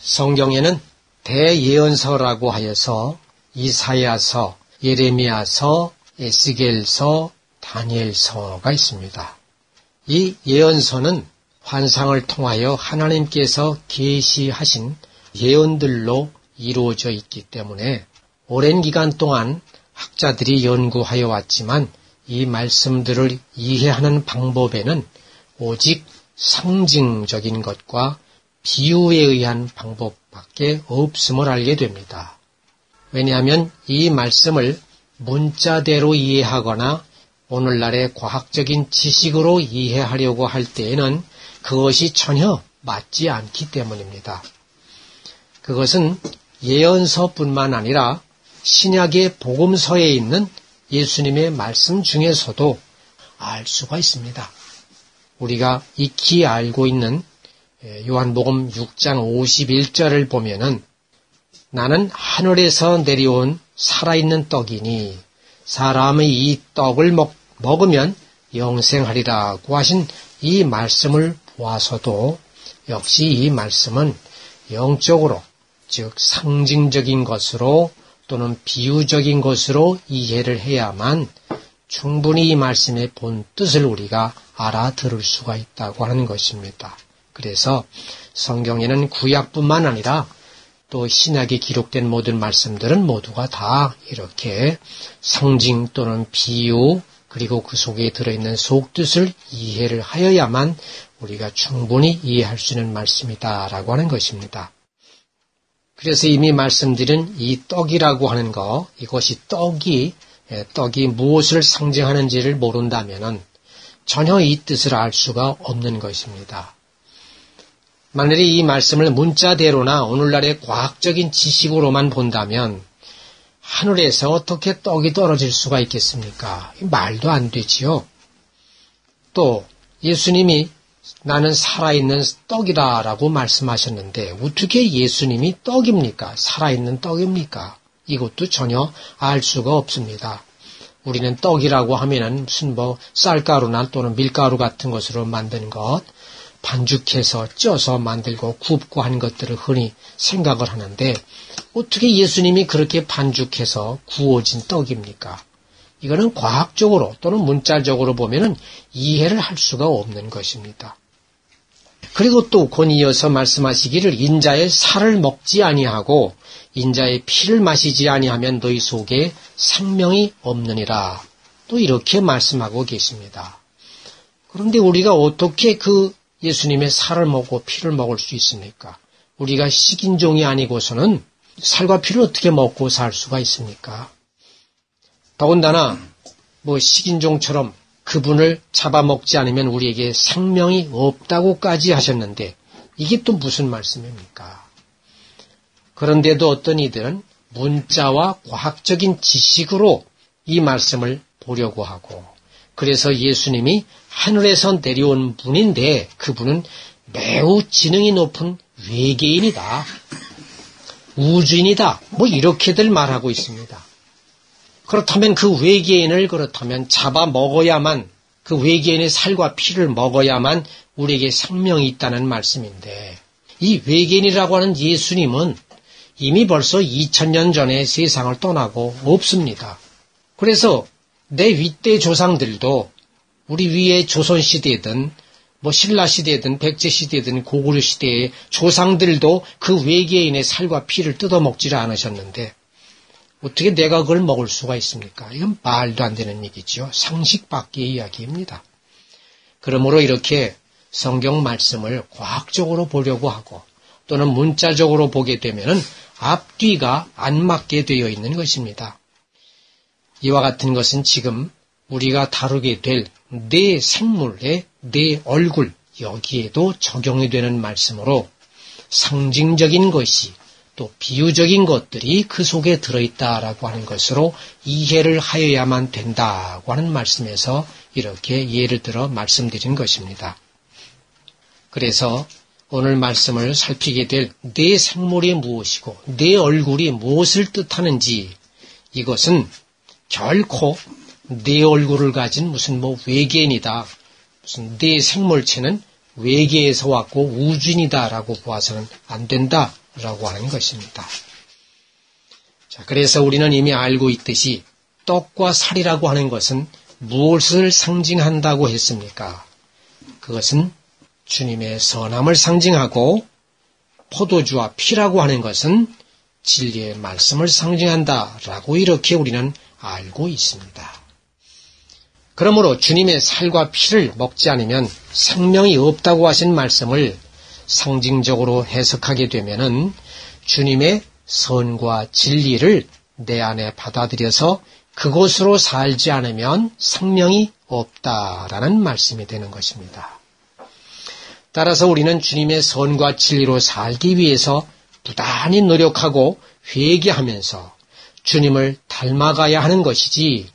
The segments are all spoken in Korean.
성경에는 대예언서라고 하여서 이사야서, 예레미야서, 에스겔서, 다니엘서가 있습니다. 이 예언서는 환상을 통하여 하나님께서 계시하신 예언들로 이루어져 있기 때문에 오랜 기간 동안 학자들이 연구하여 왔지만 이 말씀들을 이해하는 방법에는 오직 상징적인 것과 비유에 의한 방법밖에 없음을 알게 됩니다. 왜냐하면 이 말씀을 문자대로 이해하거나 오늘날의 과학적인 지식으로 이해하려고 할 때에는 그것이 전혀 맞지 않기 때문입니다. 그것은 예언서뿐만 아니라 신약의 복음서에 있는 예수님의 말씀 중에서도 알 수가 있습니다. 우리가 익히 알고 있는 요한복음 6장 51절을 보면은 나는 하늘에서 내려온 살아있는 떡이니 사람의 이 떡을 먹으면 영생하리라고 하신 이 말씀을 보아서도 역시 이 말씀은 영적으로, 즉 상징적인 것으로 또는 비유적인 것으로 이해를 해야만 충분히 이 말씀의 본 뜻을 우리가 알아들을 수가 있다고 하는 것입니다. 그래서 성경에는 구약뿐만 아니라 또 신약에 기록된 모든 말씀들은 모두가 다 이렇게 상징 또는 비유 그리고 그 속에 들어있는 속뜻을 이해를 하여야만 우리가 충분히 이해할 수 있는 말씀이다라고 하는 것입니다. 그래서 이미 말씀드린 이 떡이라고 하는 거, 이것이 떡이 무엇을 상징하는지를 모른다면은 전혀 이 뜻을 알 수가 없는 것입니다. 만일에 이 말씀을 문자대로나 오늘날의 과학적인 지식으로만 본다면 하늘에서 어떻게 떡이 떨어질 수가 있겠습니까? 말도 안 되지요. 또 예수님이 나는 살아있는 떡이다라고 말씀하셨는데 어떻게 예수님이 떡입니까? 살아있는 떡입니까? 이것도 전혀 알 수가 없습니다. 우리는 떡이라고 하면은 무슨 쌀가루나 또는 밀가루 같은 것으로 만든 것, 반죽해서 쪄서 만들고 굽고 한 것들을 흔히 생각을 하는데 어떻게 예수님이 그렇게 반죽해서 구워진 떡입니까? 이거는 과학적으로 또는 문자적으로 보면은 이해를 할 수가 없는 것입니다. 그리고 또 곧 이어서 말씀하시기를 인자의 살을 먹지 아니하고 인자의 피를 마시지 아니하면 너희 속에 생명이 없느니라. 또 이렇게 말씀하고 계십니다. 그런데 우리가 어떻게 그 예수님의 살을 먹고 피를 먹을 수 있습니까? 우리가 식인종이 아니고서는 살과 피를 어떻게 먹고 살 수가 있습니까? 더군다나 식인종처럼 그분을 잡아먹지 않으면 우리에게 생명이 없다고까지 하셨는데 이게 또 무슨 말씀입니까? 그런데도 어떤 이들은 문자와 과학적인 지식으로 이 말씀을 보려고 하고 그래서 예수님이 하늘에서 내려온 분인데 그분은 매우 지능이 높은 외계인이다. 우주인이다. 이렇게들 말하고 있습니다. 그렇다면 그 외계인을 잡아먹어야만 그 외계인의 살과 피를 먹어야만 우리에게 생명이 있다는 말씀인데 이 외계인이라고 하는 예수님은 이미 벌써 2000년 전에 세상을 떠나고 없습니다. 그래서 내 윗대 조상들도 우리 위의 조선시대든 신라시대든 백제시대든 고구려시대의 조상들도 그 외계인의 살과 피를 뜯어먹지를 않으셨는데 어떻게 내가 그걸 먹을 수가 있습니까? 이건 말도 안 되는 얘기죠. 상식 밖의 이야기입니다. 그러므로 이렇게 성경 말씀을 과학적으로 보려고 하고 또는 문자적으로 보게 되면은 앞뒤가 안 맞게 되어 있는 것입니다. 이와 같은 것은 지금 우리가 다루게 될 내 생물의 내 얼굴 여기에도 적용이 되는 말씀으로 상징적인 것이 또 비유적인 것들이 그 속에 들어있다라고 하는 것으로 이해를 하여야만 된다고 하는 말씀에서 이렇게 예를 들어 말씀드린 것입니다. 그래서 오늘 말씀을 살피게 될 내 생물이 무엇이고 내 얼굴이 무엇을 뜻하는지 이것은 결코 내 얼굴을 가진 무슨 외계인이다. 무슨 내 생물체는 외계에서 왔고 우주인이다라고 보아서는 안 된다. 라고 하는 것입니다. 자, 그래서 우리는 이미 알고 있듯이 떡과 살이라고 하는 것은 무엇을 상징한다고 했습니까? 그것은 주님의 선함을 상징하고 포도주와 피라고 하는 것은 진리의 말씀을 상징한다라고 이렇게 우리는 알고 있습니다. 그러므로 주님의 살과 피를 먹지 않으면 생명이 없다고 하신 말씀을 상징적으로 해석하게 되면은 주님의 선과 진리를 내 안에 받아들여서 그곳으로 살지 않으면 생명이 없다라는 말씀이 되는 것입니다. 따라서 우리는 주님의 선과 진리로 살기 위해서 부단히 노력하고 회개하면서 주님을 닮아가야 하는 것이지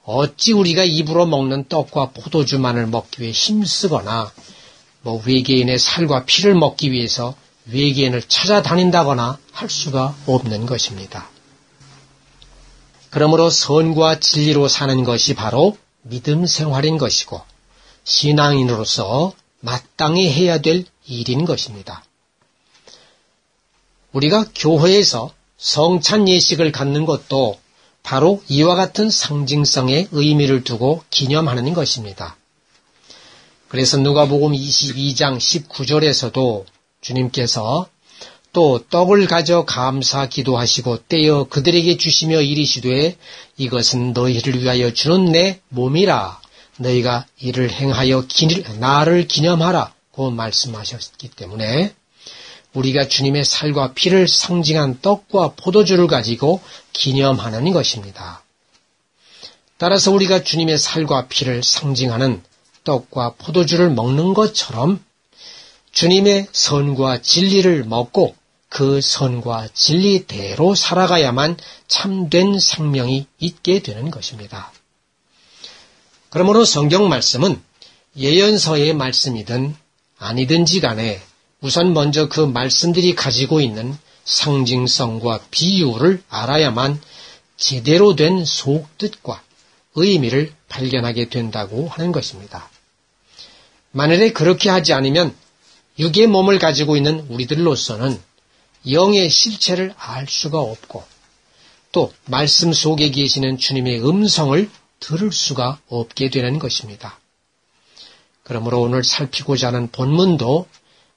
어찌 우리가 입으로 먹는 떡과 포도주만을 먹기 위해 힘쓰거나 외계인의 살과 피를 먹기 위해서 외계인을 찾아다닌다거나 할 수가 없는 것입니다. 그러므로 선과 진리로 사는 것이 바로 믿음 생활인 것이고 신앙인으로서 마땅히 해야 될 일인 것입니다. 우리가 교회에서 성찬 예식을 갖는 것도 바로 이와 같은 상징성의 의미를 두고 기념하는 것입니다. 그래서 누가복음 22장 19절에서도 주님께서 또 떡을 가져 감사 기도하시고 떼어 그들에게 주시며 이르시되 이것은 너희를 위하여 주는 내 몸이라 너희가 이를 행하여 나를 기념하라고 말씀하셨기 때문에 우리가 주님의 살과 피를 상징한 떡과 포도주를 가지고 기념하는 것입니다. 따라서 우리가 주님의 살과 피를 상징하는 떡과 포도주를 먹는 것처럼 주님의 선과 진리를 먹고 그 선과 진리대로 살아가야만 참된 생명이 있게 되는 것입니다. 그러므로 성경 말씀은 예언서의 말씀이든 아니든지 간에 우선 먼저 그 말씀들이 가지고 있는 상징성과 비유를 알아야만 제대로 된 속뜻과 의미를 발견하게 된다고 하는 것입니다. 만일에 그렇게 하지 않으면 육의 몸을 가지고 있는 우리들로서는 영의 실체를 알 수가 없고 또 말씀 속에 계시는 주님의 음성을 들을 수가 없게 되는 것입니다. 그러므로 오늘 살피고자 하는 본문도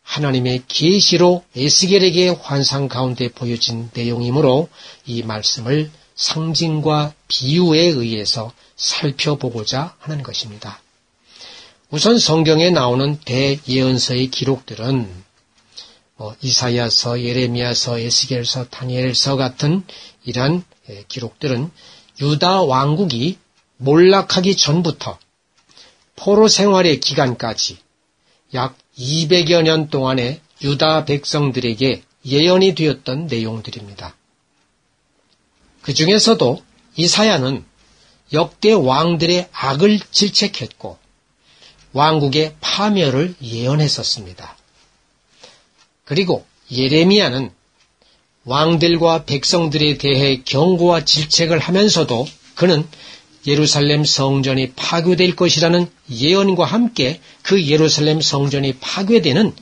하나님의 계시로 에스겔에게 환상 가운데 보여진 내용이므로 이 말씀을 상징과 비유에 의해서 살펴보고자 하는 것입니다. 우선 성경에 나오는 대예언서의 기록들은 이사야서, 예레미야서, 에스겔서, 다니엘서 같은 이러한 기록들은 유다 왕국이 몰락하기 전부터 포로 생활의 기간까지 약 200여 년 동안의 유다 백성들에게 예언이 되었던 내용들입니다. 그 중에서도 이사야는 역대 왕들의 악을 질책했고 왕국의 파멸을 예언했었습니다. 그리고 예레미야는 왕들과 백성들에 대해 경고와 질책을 하면서도 그는 예루살렘 성전이 파괴될 것이라는 예언과 함께 그 예루살렘 성전이 파괴되는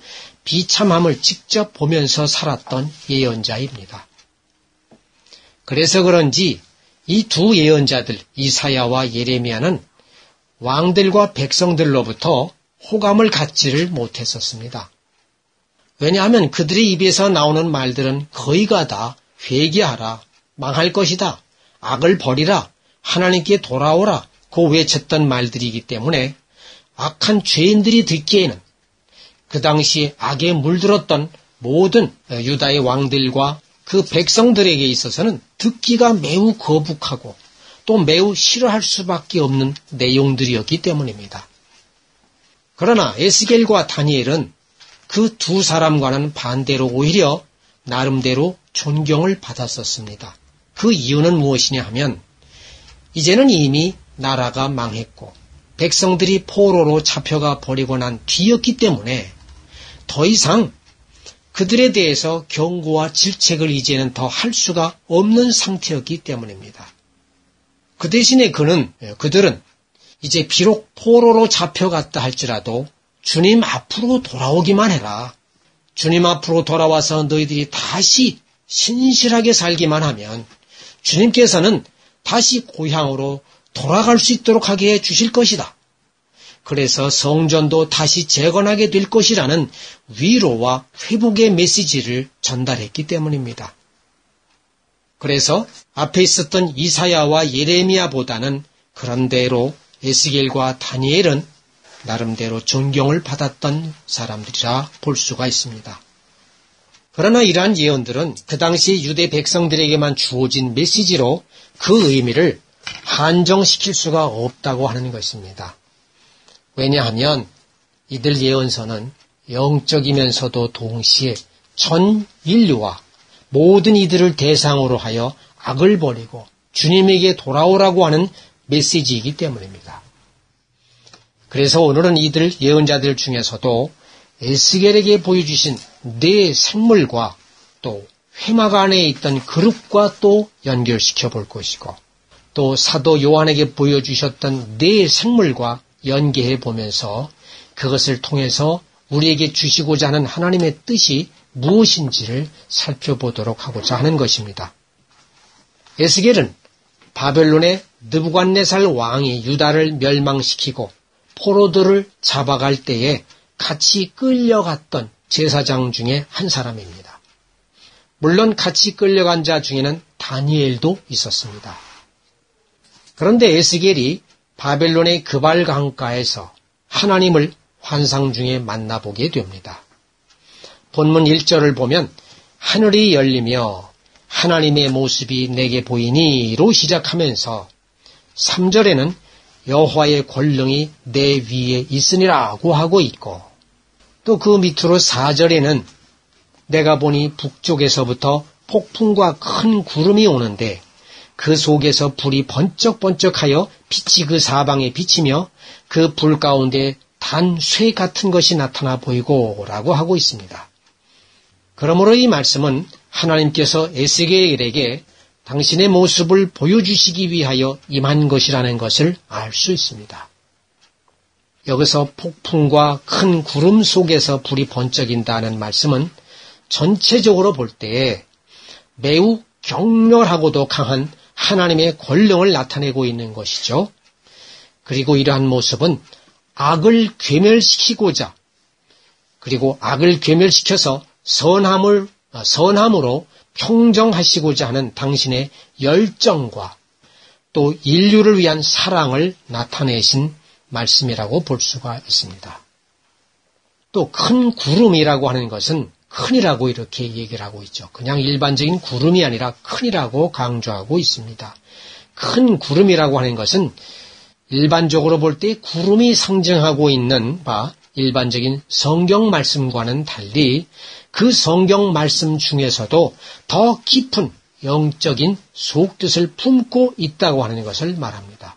비참함을 직접 보면서 살았던 예언자입니다. 그래서 그런지 이 두 예언자들 이사야와 예레미야는 왕들과 백성들로부터 호감을 갖지를 못했었습니다. 왜냐하면 그들의 입에서 나오는 말들은 거의가 다 회개하라, 망할 것이다, 악을 버리라, 하나님께 돌아오라 고 외쳤던 말들이기 때문에 악한 죄인들이 듣기에는 그 당시 악에 물들었던 모든 유다의 왕들과 그 백성들에게 있어서는 듣기가 매우 거북하고 또 매우 싫어할 수밖에 없는 내용들이었기 때문입니다. 그러나 에스겔과 다니엘은 그 두 사람과는 반대로 오히려 나름대로 존경을 받았었습니다. 그 이유는 무엇이냐 하면 이제는 이미 나라가 망했고 백성들이 포로로 잡혀가 버리고 난 뒤였기 때문에 더 이상 그들에 대해서 경고와 질책을 이제는 더 할 수가 없는 상태였기 때문입니다. 그 대신에 그들은 이제 비록 포로로 잡혀갔다 할지라도 주님 앞으로 돌아오기만 해라. 주님 앞으로 돌아와서 너희들이 다시 신실하게 살기만 하면 주님께서는 다시 고향으로 돌아갈 수 있도록 하게 해 주실 것이다. 그래서 성전도 다시 재건하게 될 것이라는 위로와 회복의 메시지를 전달했기 때문입니다. 그래서 앞에 있었던 이사야와 예레미야보다는 그런대로 에스겔과 다니엘은 나름대로 존경을 받았던 사람들이라 볼 수가 있습니다. 그러나 이러한 예언들은 그 당시 유대 백성들에게만 주어진 메시지로 그 의미를 한정시킬 수가 없다고 하는 것입니다. 왜냐하면 이들 예언서는 영적이면서도 동시에 전 인류와 모든 이들을 대상으로 하여 악을 버리고 주님에게 돌아오라고 하는 메시지이기 때문입니다. 그래서 오늘은 이들 예언자들 중에서도 에스겔에게 보여주신 네 생물과 또 회막 안에 있던 그릇과 또 연결시켜 볼 것이고 또 사도 요한에게 보여주셨던 네 생물과 연계해 보면서 그것을 통해서 우리에게 주시고자 하는 하나님의 뜻이 무엇인지를 살펴보도록 하고자 하는 것입니다. 에스겔은 바벨론의 느부갓네살 왕이 유다를 멸망시키고 포로들을 잡아갈 때에 같이 끌려갔던 제사장 중에 한 사람입니다. 물론 같이 끌려간 자 중에는 다니엘도 있었습니다. 그런데 에스겔이 바벨론의 그발 강가에서 하나님을 환상 중에 만나보게 됩니다. 본문 1절을 보면 하늘이 열리며 하나님의 모습이 내게 보이니로 시작하면서 3절에는 여호와의 권능이 내 위에 있으니라고 하고 있고 또 그 밑으로 4절에는 내가 보니 북쪽에서부터 폭풍과 큰 구름이 오는데 그 속에서 불이 번쩍번쩍하여 빛이 그 사방에 비치며 그 불 가운데 단 쇠 같은 것이 나타나 보이고 라고 하고 있습니다. 그러므로 이 말씀은 하나님께서 에스겔에게 당신의 모습을 보여주시기 위하여 임한 것이라는 것을 알 수 있습니다. 여기서 폭풍과 큰 구름 속에서 불이 번쩍인다는 말씀은 전체적으로 볼 때에 매우 격렬하고도 강한 하나님의 권능을 나타내고 있는 것이죠. 그리고 이러한 모습은 악을 괴멸시키고자 그리고 악을 괴멸시켜서 선함으로 평정하시고자 하는 당신의 열정과 또 인류를 위한 사랑을 나타내신 말씀이라고 볼 수가 있습니다. 또 큰 구름이라고 하는 것은 큰이라고 이렇게 얘기를 하고 있죠. 그냥 일반적인 구름이 아니라 큰이라고 강조하고 있습니다. 큰 구름이라고 하는 것은 일반적으로 볼 때 구름이 상징하고 있는 바 일반적인 성경 말씀과는 달리 그 성경 말씀 중에서도 더 깊은 영적인 속뜻을 품고 있다고 하는 것을 말합니다.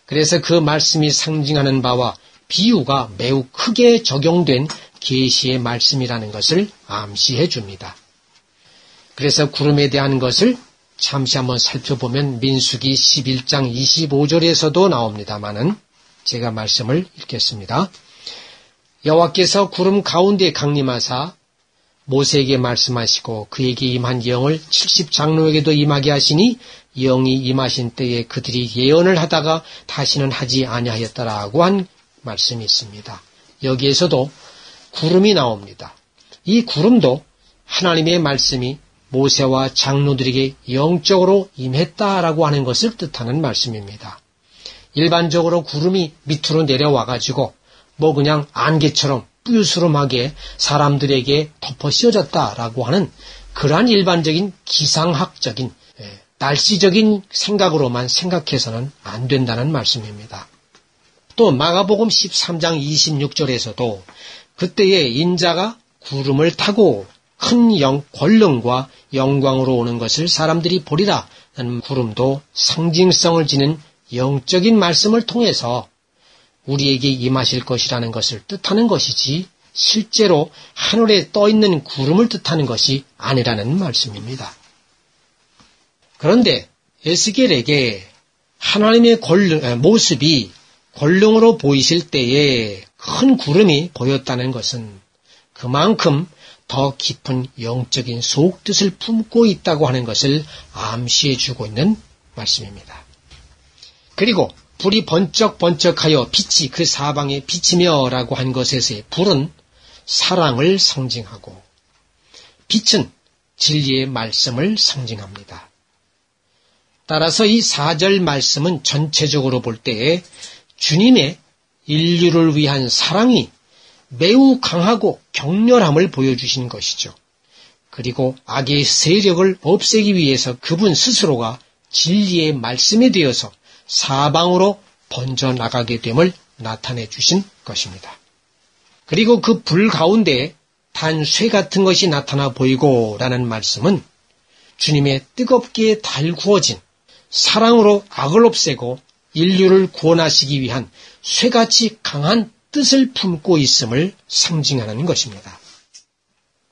그래서 그 말씀이 상징하는 바와 비유가 매우 크게 적용된 계시의 말씀이라는 것을 암시해 줍니다. 그래서 구름에 대한 것을 잠시 한번 살펴보면 민수기 11장 25절에서도 나옵니다마는 제가 말씀을 읽겠습니다. 여호와께서 구름 가운데 강림하사 모세에게 말씀하시고 그에게 임한 영을 70장로에게도 임하게 하시니 영이 임하신 때에 그들이 예언을 하다가 다시는 하지 아니하였다라고 한 말씀이 있습니다. 여기에서도 구름이 나옵니다. 이 구름도 하나님의 말씀이 모세와 장로들에게 영적으로 임했다라고 하는 것을 뜻하는 말씀입니다. 일반적으로 구름이 밑으로 내려와가지고 그냥 안개처럼 뿌유스름하게 사람들에게 덮어 씌워졌다라고 하는 그러한 일반적인 기상학적인 날씨적인 생각으로만 생각해서는 안 된다는 말씀입니다. 또 마가복음 13장 26절에서도 그때에 인자가 구름을 타고 큰 권능과 영광으로 오는 것을 사람들이 보리라 하는 구름도 상징성을 지닌 영적인 말씀을 통해서 우리에게 임하실 것이라는 것을 뜻하는 것이지 실제로 하늘에 떠있는 구름을 뜻하는 것이 아니라는 말씀입니다. 그런데 에스겔에게 하나님의 모습이 권능으로 보이실 때에 큰 구름이 보였다는 것은 그만큼 더 깊은 영적인 속뜻을 품고 있다고 하는 것을 암시해주고 있는 말씀입니다. 그리고 불이 번쩍번쩍하여 빛이 그 사방에 비치며 라고 한 것에서의 불은 사랑을 상징하고 빛은 진리의 말씀을 상징합니다. 따라서 이 4절 말씀은 전체적으로 볼 때에 주님의 인류를 위한 사랑이 매우 강하고 격렬함을 보여주신 것이죠. 그리고 악의 세력을 없애기 위해서 그분 스스로가 진리의 말씀이 되어서 사방으로 번져나가게 됨을 나타내 주신 것입니다. 그리고 그 불 가운데 단 쇠 같은 것이 나타나 보이고 라는 말씀은 주님의 뜨겁게 달구어진 사랑으로 악을 없애고 인류를 구원하시기 위한 쇠같이 강한 뜻을 품고 있음을 상징하는 것입니다.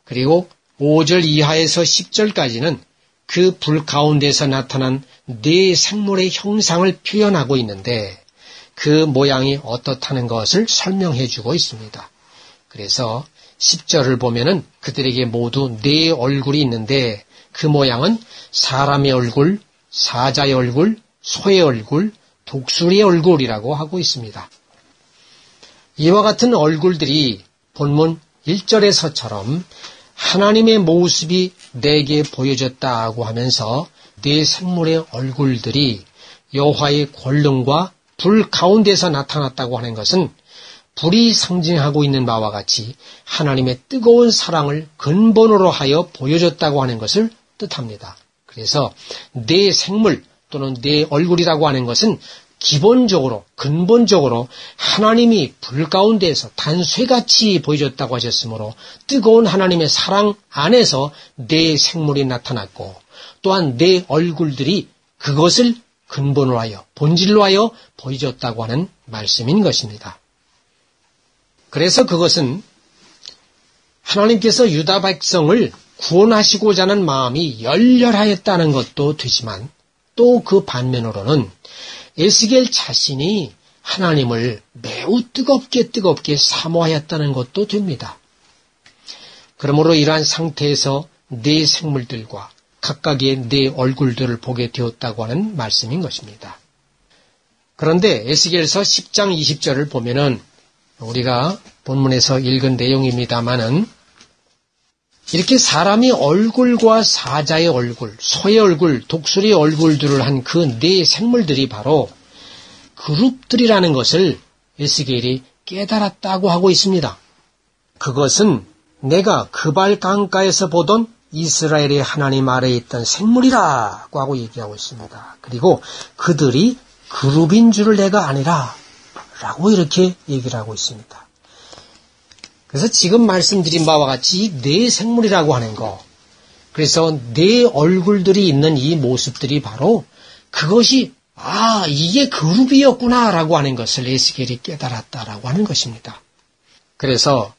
그리고 5절 이하에서 10절까지는 그 불 가운데서 나타난 네 생물의 형상을 표현하고 있는데 그 모양이 어떻다는 것을 설명해 주고 있습니다. 그래서 10절을 보면은 그들에게 모두 네 얼굴이 있는데 그 모양은 사람의 얼굴, 사자의 얼굴, 소의 얼굴, 독수리의 얼굴이라고 하고 있습니다. 이와 같은 얼굴들이 본문 1절에서처럼 하나님의 모습이 내게 보여졌다고 하면서 네 생물의 얼굴들이 여호와의 권능과 불 가운데서 나타났다고 하는 것은 불이 상징하고 있는 바와 같이 하나님의 뜨거운 사랑을 근본으로 하여 보여줬다고 하는 것을 뜻합니다. 그래서 네 생물 또는 네 얼굴이라고 하는 것은 기본적으로 근본적으로 하나님이 불 가운데에서 단쇠같이 보여줬다고 하셨으므로 뜨거운 하나님의 사랑 안에서 네 생물이 나타났고 또한 네 얼굴들이 그것을 근본으로 하여 본질로 하여 보여줬다고 하는 말씀인 것입니다. 그래서 그것은 하나님께서 유다 백성을 구원하시고자 하는 마음이 열렬하였다는 것도 되지만 또 그 반면으로는 에스겔 자신이 하나님을 매우 뜨겁게 사모하였다는 것도 됩니다. 그러므로 이러한 상태에서 네 생물들과 각각의 네 얼굴들을 보게 되었다고 하는 말씀인 것입니다. 그런데 에스겔서 10장 20절을 보면은 우리가 본문에서 읽은 내용입니다마는 이렇게 사람의 얼굴과 사자의 얼굴, 소의 얼굴, 독수리의 얼굴들을 한 그 네 생물들이 바로 그룹들이라는 것을 에스겔이 깨달았다고 하고 있습니다. 그것은 내가 그발 강가에서 보던 이스라엘의 하나님 아래에 있던 생물이라고 하고 얘기하고 있습니다. 그리고 그들이 그룹인 줄을 내가 아니라 라고 이렇게 얘기를 하고 있습니다. 그래서 지금 말씀드린 바와 같이 네 생물이라고 하는 거, 그래서 네 얼굴들이 있는 이 모습들이 바로 그것이 이게 그룹이었구나 라고 하는 것을 에스겔이 깨달았다라고 하는 것입니다. 그래서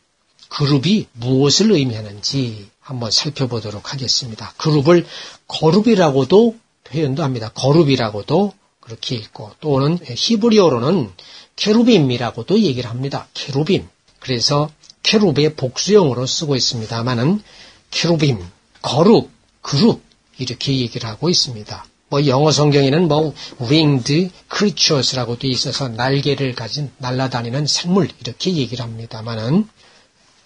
그룹이 무엇을 의미하는지 한번 살펴보도록 하겠습니다. 그룹을 거룹이라고도 표현도 합니다. 거룹이라고도 그렇게 읽고 또는 히브리어로는 케루빔이라고도 얘기를 합니다. 케루빔. 그래서 케룹의 복수형으로 쓰고 있습니다만은 케루빔, 거룹, 그룹 이렇게 얘기를 하고 있습니다. 영어 성경에는 winged creatures라고 돼 있어서 날개를 가진 날아다니는 생물 이렇게 얘기를 합니다만은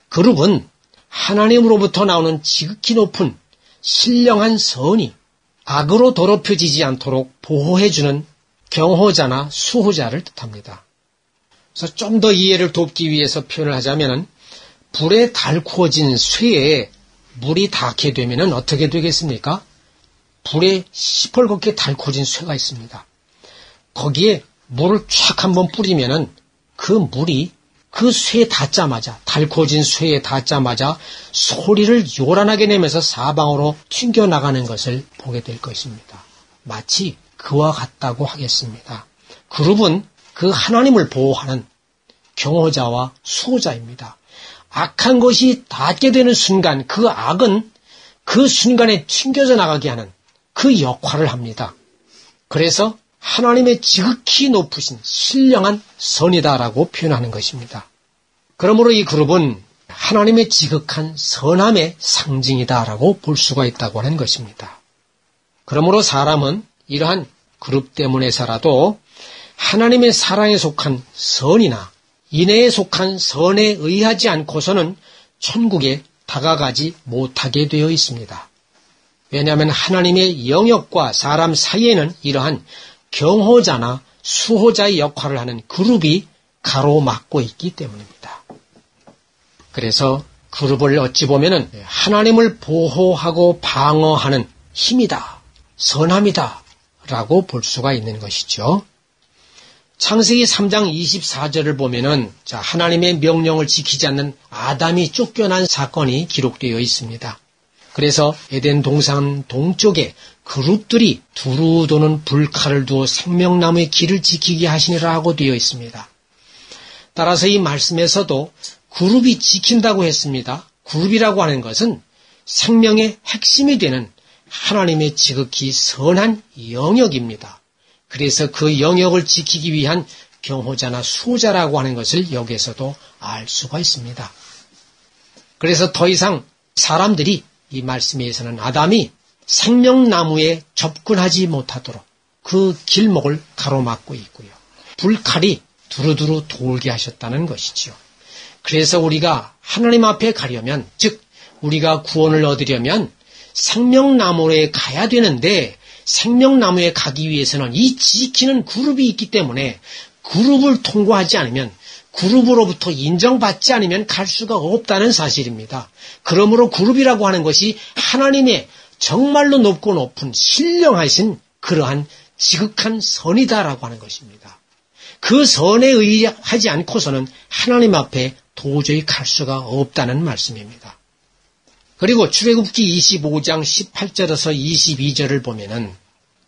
그룹은 하나님으로부터 나오는 지극히 높은 신령한 선이 악으로 더럽혀지지 않도록 보호해주는 경호자나 수호자를 뜻합니다. 그래서 좀 더 이해를 돕기 위해서 표현을 하자면은 불에 달구어진 쇠에 물이 닿게 되면은 어떻게 되겠습니까? 불에 시뻘겋게 달구어진 쇠가 있습니다. 거기에 물을 촥 한번 뿌리면은 그 물이 그 쇠에 닿자마자 달구어진 쇠에 닿자마자 소리를 요란하게 내면서 사방으로 튕겨나가는 것을 보게 될 것입니다. 마치 그와 같다고 하겠습니다. 그룹은 그 하나님을 보호하는 경호자와 수호자입니다. 악한 것이 닿게 되는 순간 그 악은 그 순간에 튕겨져 나가게 하는 그 역할을 합니다. 그래서 하나님의 지극히 높으신 신령한 선이다라고 표현하는 것입니다. 그러므로 이 그룹은 하나님의 지극한 선함의 상징이다라고 볼 수가 있다고 하는 것입니다. 그러므로 사람은 이러한 그룹 때문에서라도 하나님의 사랑에 속한 선이나 인애에 속한 선에 의하지 않고서는 천국에 다가가지 못하게 되어 있습니다. 왜냐하면 하나님의 영역과 사람 사이에는 이러한 경호자나 수호자의 역할을 하는 그룹이 가로막고 있기 때문입니다. 그래서 그룹을 어찌 보면은 하나님을 보호하고 방어하는 힘이다, 선함이다 라고 볼 수가 있는 것이죠. 창세기 3장 24절을 보면은 하나님의 명령을 지키지 않는 아담이 쫓겨난 사건이 기록되어 있습니다. 그래서 에덴 동산 동쪽에 그룹들이 두루 도는 불칼을 두어 생명나무의 길을 지키게 하시니라 하고 되어 있습니다. 따라서 이 말씀에서도 그룹이 지킨다고 했습니다. 그룹이라고 하는 것은 생명의 핵심이 되는 하나님의 지극히 선한 영역입니다. 그래서 그 영역을 지키기 위한 경호자나 수호자라고 하는 것을 여기에서도 알 수가 있습니다. 그래서 더 이상 사람들이 이 말씀에서는 아담이 생명나무에 접근하지 못하도록 그 길목을 가로막고 있고요. 불칼이 두루두루 돌게 하셨다는 것이지요. 그래서 우리가 하나님 앞에 가려면, 즉 우리가 구원을 얻으려면 생명나무에 가야 되는데 생명나무에 가기 위해서는 이 지키는 그룹이 있기 때문에 그룹을 통과하지 않으면, 그룹으로부터 인정받지 않으면 갈 수가 없다는 사실입니다. 그러므로 그룹이라고 하는 것이 하나님의 정말로 높고 높은 신령하신 그러한 지극한 선이다라고 하는 것입니다. 그 선에 의하지 않고서는 하나님 앞에 도저히 갈 수가 없다는 말씀입니다. 그리고 출애굽기 25장 18절에서 22절을 보면은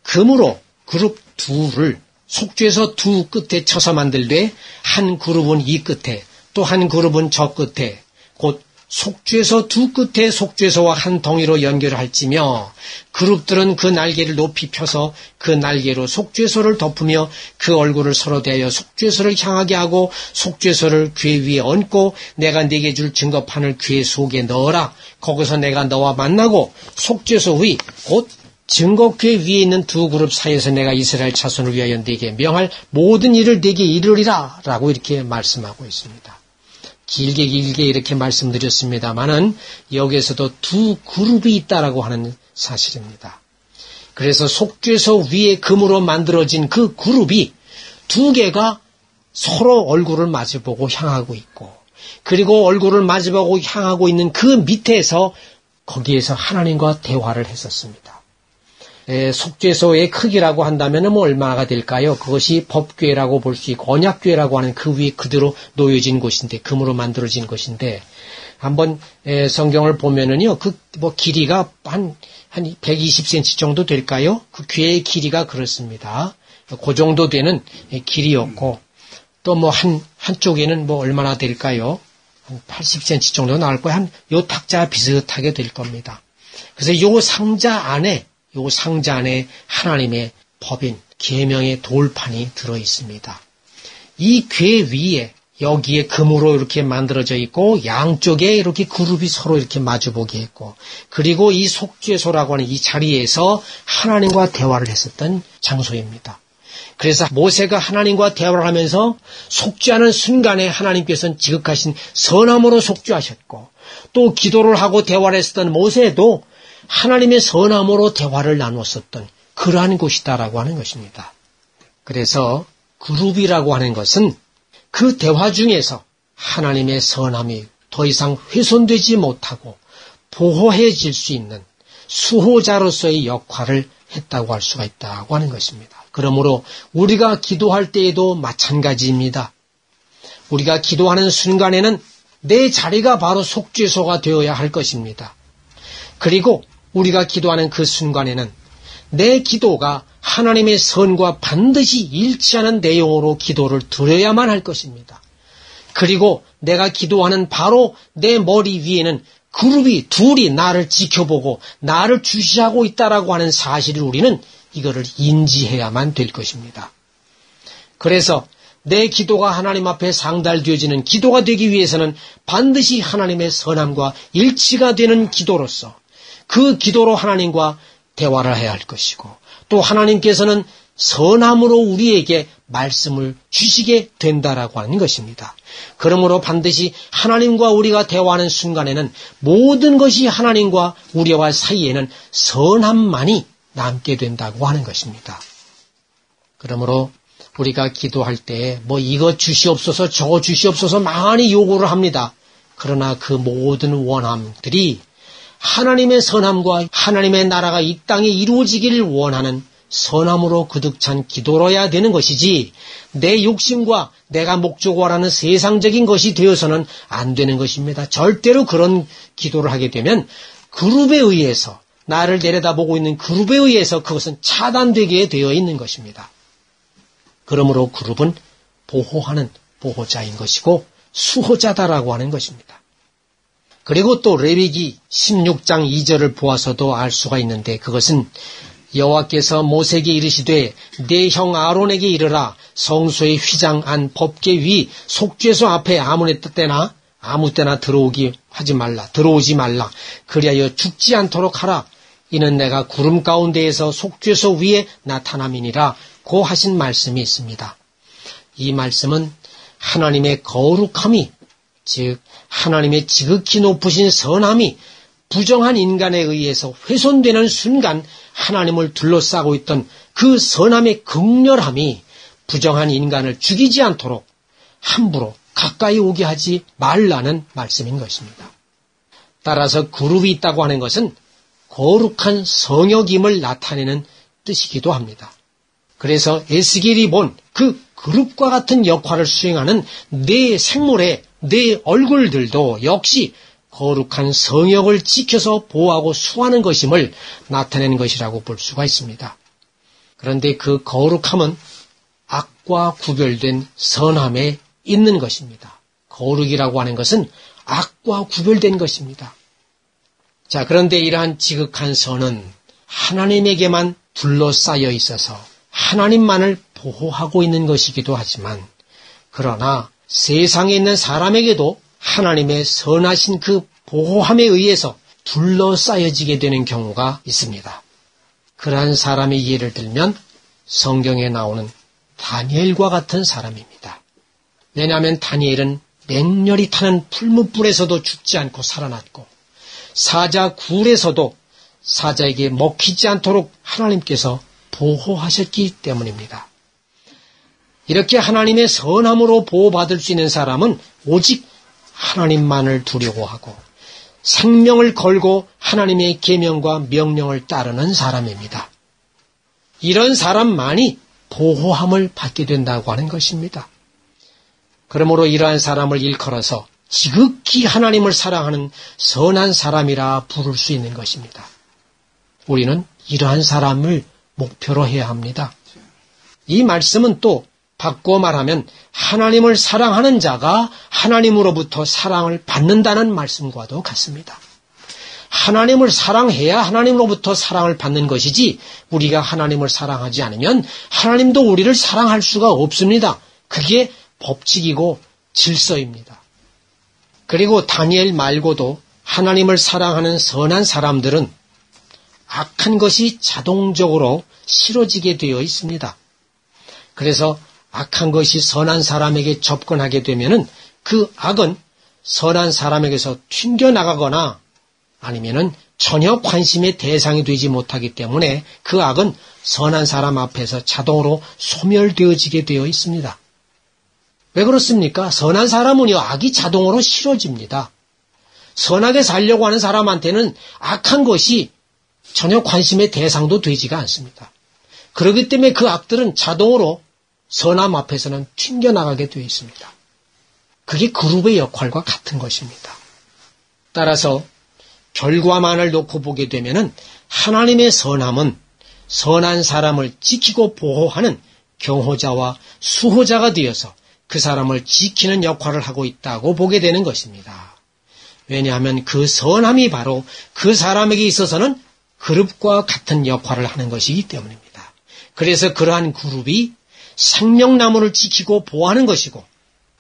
금으로 그룹 둘을 속죄소 두 끝에 쳐서 만들되 한 그룹은 이 끝에 또 한 그룹은 저 끝에 곧 속죄소 두 끝에 속죄소와 한 덩이로 연결할지며 그룹들은 그 날개를 높이 펴서 그 날개로 속죄소를 덮으며 그 얼굴을 서로 대하여 속죄소를 향하게 하고 속죄소를 궤 위에 얹고 내가 네게 줄 증거판을 궤 속에 넣어라. 거기서 내가 너와 만나고 속죄소 위 곧 증거궤 위에 있는 두 그룹 사이에서 내가 이스라엘 자손을 위하여 네게 명할 모든 일을 네게 이르리라 라고 이렇게 말씀하고 있습니다. 길게 이렇게 말씀드렸습니다만은 여기에서도 두 그룹이 있다라고 하는 사실입니다. 그래서 속죄소 위에 금으로 만들어진 그 그룹이 두 개가 서로 얼굴을 마주보고 향하고 있고, 그리고 얼굴을 마주보고 향하고 있는 그 밑에서 거기에서 하나님과 대화를 했었습니다. 속죄소의 크기라고 한다면 얼마나 될까요? 그것이 법궤라고 볼 수 있고 언약궤라고 하는 그 위에 그대로 놓여진 곳인데, 금으로 만들어진 곳인데, 한번 성경을 보면은요, 길이가 한 120cm 정도 될까요? 그 궤의 길이가 그렇습니다. 그 정도 되는 길이였고, 또 한쪽에는 얼마나 될까요? 한 80cm 정도 나올 거예요. 요 탁자 비슷하게 될 겁니다. 그래서 요 상자 안에 하나님의 법인, 계명의 돌판이 들어 있습니다. 이 궤 위에 여기에 금으로 이렇게 만들어져 있고 양쪽에 이렇게 그룹이 서로 이렇게 마주보게 했고, 그리고 이 속죄소라고 하는 이 자리에서 하나님과 대화를 했었던 장소입니다. 그래서 모세가 하나님과 대화를 하면서 속죄하는 순간에 하나님께서는 지극하신 선함으로 속죄하셨고, 또 기도를 하고 대화를 했었던 모세도 하나님의 선함으로 대화를 나눴었던 그러한 곳이다라고 하는 것입니다. 그래서 그룹이라고 하는 것은 그 대화 중에서 하나님의 선함이 더 이상 훼손되지 못하고 보호해질 수 있는 수호자로서의 역할을 했다고 할 수가 있다고 하는 것입니다. 그러므로 우리가 기도할 때에도 마찬가지입니다. 우리가 기도하는 순간에는 내 자리가 바로 속죄소가 되어야 할 것입니다. 그리고 우리가 기도하는 그 순간에는 내 기도가 하나님의 선과 반드시 일치하는 내용으로 기도를 드려야만 할 것입니다. 그리고 내가 기도하는 바로 내 머리 위에는 그룹이 둘이 나를 지켜보고 나를 주시하고 있다라고 하는 사실을 우리는 이거를 인지해야만 될 것입니다. 그래서 내 기도가 하나님 앞에 상달되어지는 기도가 되기 위해서는 반드시 하나님의 선함과 일치가 되는 기도로서 그 기도로 하나님과 대화를 해야 할 것이고 또 하나님께서는 선함으로 우리에게 말씀을 주시게 된다라고 하는 것입니다. 그러므로 반드시 하나님과 우리가 대화하는 순간에는 모든 것이 하나님과 우리와 사이에는 선함만이 남게 된다고 하는 것입니다. 그러므로 우리가 기도할 때 이것 주시옵소서 저것 주시옵소서 많이 요구를 합니다. 그러나 그 모든 원함들이 하나님의 선함과 하나님의 나라가 이 땅에 이루어지기를 원하는 선함으로 그득 찬 기도로야 되는 것이지 내 욕심과 내가 목적어라는 세상적인 것이 되어서는 안 되는 것입니다. 절대로 그런 기도를 하게 되면 그룹에 의해서 나를 내려다보고 있는 그룹에 의해서 그것은 차단되게 되어 있는 것입니다. 그러므로 그룹은 보호하는 보호자인 것이고 수호자다라고 하는 것입니다. 그리고 또 레위기 16장 2절을 보아서도 알 수가 있는데 그것은 여호와께서 모세에게 이르시되 네 형 아론에게 이르라 성소의 휘장 안 법궤 위 속죄소 앞에 아무 때나 들어오지 말라 그리하여 죽지 않도록 하라 이는 내가 구름 가운데에서 속죄소 위에 나타남이니라 고 하신 말씀이 있습니다. 이 말씀은 하나님의 거룩함이 즉 하나님의 지극히 높으신 선함이 부정한 인간에 의해서 훼손되는 순간 하나님을 둘러싸고 있던 그 선함의 극렬함이 부정한 인간을 죽이지 않도록 함부로 가까이 오게 하지 말라는 말씀인 것입니다. 따라서 그룹이 있다고 하는 것은 거룩한 성역임을 나타내는 뜻이기도 합니다. 그래서 에스겔이 본 그 그룹과 같은 역할을 수행하는 내 생물의 내 얼굴들도 역시 거룩한 성역을 지켜서 보호하고 수호하는 것임을 나타내는 것이라고 볼 수가 있습니다. 그런데 그 거룩함은 악과 구별된 선함에 있는 것입니다. 거룩이라고 하는 것은 악과 구별된 것입니다. 자, 그런데 이러한 지극한 선은 하나님에게만 둘러싸여 있어서 하나님만을 보호하고 있는 것이기도 하지만 그러나 세상에 있는 사람에게도 하나님의 선하신 그 보호함에 의해서 둘러싸여지게 되는 경우가 있습니다. 그러한 사람의 예를 들면 성경에 나오는 다니엘과 같은 사람입니다. 왜냐하면 다니엘은 맹렬히 타는 풀무불에서도 죽지 않고 살아났고 사자 굴에서도 사자에게 먹히지 않도록 하나님께서 보호하셨기 때문입니다. 이렇게 하나님의 선함으로 보호받을 수 있는 사람은 오직 하나님만을 두려워하고 생명을 걸고 하나님의 계명과 명령을 따르는 사람입니다. 이런 사람만이 보호함을 받게 된다고 하는 것입니다. 그러므로 이러한 사람을 일컬어서 지극히 하나님을 사랑하는 선한 사람이라 부를 수 있는 것입니다. 우리는 이러한 사람을 목표로 해야 합니다. 이 말씀은 또 바꿔 말하면 하나님을 사랑하는 자가 하나님으로부터 사랑을 받는다는 말씀과도 같습니다. 하나님을 사랑해야 하나님으로부터 사랑을 받는 것이지 우리가 하나님을 사랑하지 않으면 하나님도 우리를 사랑할 수가 없습니다. 그게 법칙이고 질서입니다. 그리고 다니엘 말고도 하나님을 사랑하는 선한 사람들은 악한 것이 자동적으로 싫어지게 되어 있습니다. 그래서 악한 것이 선한 사람에게 접근하게 되면은 그 악은 선한 사람에게서 튕겨나가거나 아니면은 전혀 관심의 대상이 되지 못하기 때문에 그 악은 선한 사람 앞에서 자동으로 소멸되어지게 되어 있습니다. 왜 그렇습니까? 선한 사람은요, 악이 자동으로 싫어집니다. 선하게 살려고 하는 사람한테는 악한 것이 전혀 관심의 대상도 되지가 않습니다. 그렇기 때문에 그 악들은 자동으로 선함 앞에서는 튕겨나가게 되어 있습니다. 그게 그룹의 역할과 같은 것입니다. 따라서 결과만을 놓고 보게 되면은 하나님의 선함은 선한 사람을 지키고 보호하는 경호자와 수호자가 되어서 그 사람을 지키는 역할을 하고 있다고 보게 되는 것입니다. 왜냐하면 그 선함이 바로 그 사람에게 있어서는 그룹과 같은 역할을 하는 것이기 때문입니다. 그래서 그러한 그룹이 생명나무를 지키고 보호하는 것이고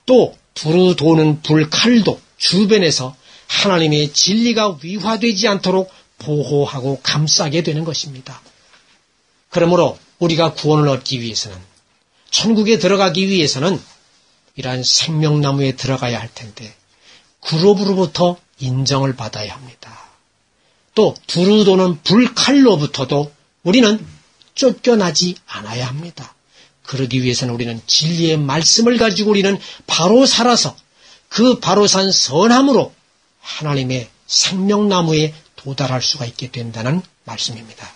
또 두루 도는 불칼도 주변에서 하나님의 진리가 위화되지 않도록 보호하고 감싸게 되는 것입니다. 그러므로 우리가 구원을 얻기 위해서는, 천국에 들어가기 위해서는 이러한 생명나무에 들어가야 할 텐데 그룹으로부터 인정을 받아야 합니다. 또 두루 도는 불칼로부터도 우리는 쫓겨나지 않아야 합니다. 그러기 위해서는 우리는 진리의 말씀을 가지고 우리는 바로 살아서 그 바로 산 선함으로 하나님의 생명나무에 도달할 수가 있게 된다는 말씀입니다.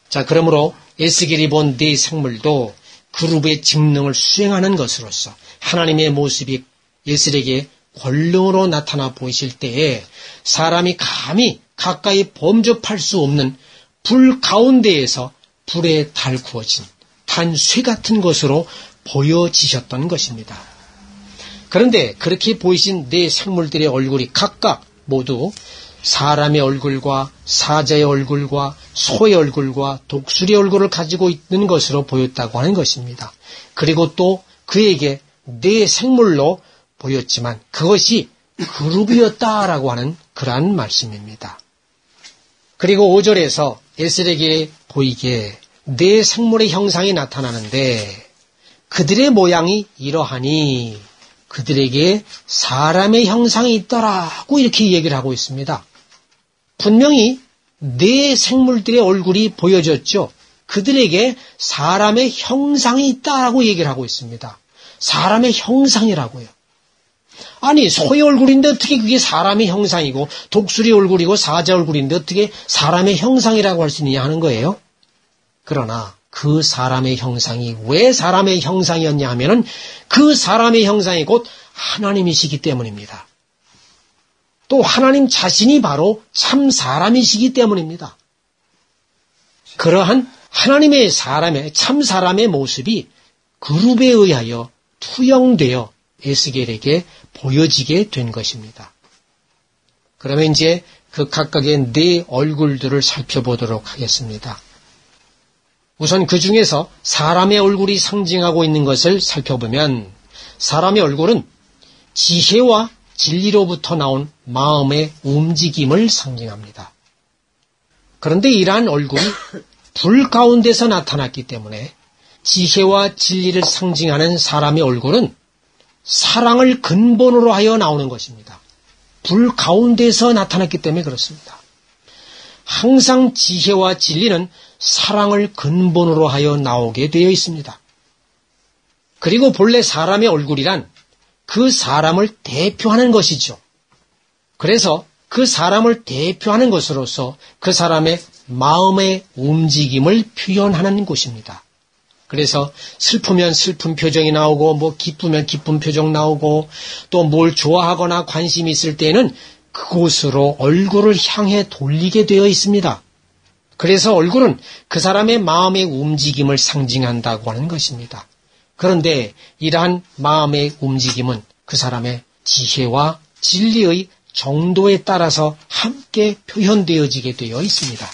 자, 그러므로 에스겔이 본 네 생물도 그룹의 직능을 수행하는 것으로서 하나님의 모습이 에스겔에게 권능으로 나타나 보이실 때에 사람이 감히 가까이 범접할 수 없는 불 가운데에서 불에 달구어진 단쇠 같은 것으로 보여지셨던 것입니다. 그런데 그렇게 보이신 네 생물들의 얼굴이 각각 모두 사람의 얼굴과 사자의 얼굴과 소의 얼굴과 독수리의 얼굴을 가지고 있는 것으로 보였다고 하는 것입니다. 그리고 또 그에게 네 생물로 보였지만 그것이 그룹이었다라고 하는 그러한 말씀입니다. 그리고 5절에서 에스겔에게 보이게 네 생물의 형상이 나타나는데 그들의 모양이 이러하니 그들에게 사람의 형상이 있더라고 이렇게 얘기를 하고 있습니다. 분명히 네 생물들의 얼굴이 보여졌죠. 그들에게 사람의 형상이 있다라고 얘기를 하고 있습니다. 사람의 형상이라고요. 아니, 소의 얼굴인데 어떻게 그게 사람의 형상이고 독수리 얼굴이고 사자 얼굴인데 어떻게 사람의 형상이라고 할 수 있느냐 하는 거예요. 그러나 그 사람의 형상이 왜 사람의 형상이었냐 하면은 그 사람의 형상이 곧 하나님이시기 때문입니다. 또 하나님 자신이 바로 참 사람이시기 때문입니다. 그러한 하나님의 사람의 참 사람의 모습이 그룹에 의하여 투영되어 에스겔에게 보여지게 된 것입니다. 그러면 이제 그 각각의 네 얼굴들을 살펴보도록 하겠습니다. 우선 그 중에서 사람의 얼굴이 상징하고 있는 것을 살펴보면 사람의 얼굴은 지혜와 진리로부터 나온 마음의 움직임을 상징합니다. 그런데 이러한 얼굴이 불 가운데서 나타났기 때문에 지혜와 진리를 상징하는 사람의 얼굴은 사랑을 근본으로 하여 나오는 것입니다. 불 가운데서 나타났기 때문에 그렇습니다. 항상 지혜와 진리는 사랑을 근본으로 하여 나오게 되어 있습니다. 그리고 본래 사람의 얼굴이란 그 사람을 대표하는 것이죠. 그래서 그 사람을 대표하는 것으로서 그 사람의 마음의 움직임을 표현하는 곳입니다. 그래서 슬프면 슬픈 표정이 나오고 뭐 기쁘면 기쁜 표정 나오고 또 뭘 좋아하거나 관심이 있을 때는 그곳으로 얼굴을 향해 돌리게 되어 있습니다. 그래서 얼굴은 그 사람의 마음의 움직임을 상징한다고 하는 것입니다. 그런데 이러한 마음의 움직임은 그 사람의 지혜와 진리의 정도에 따라서 함께 표현되어지게 되어 있습니다.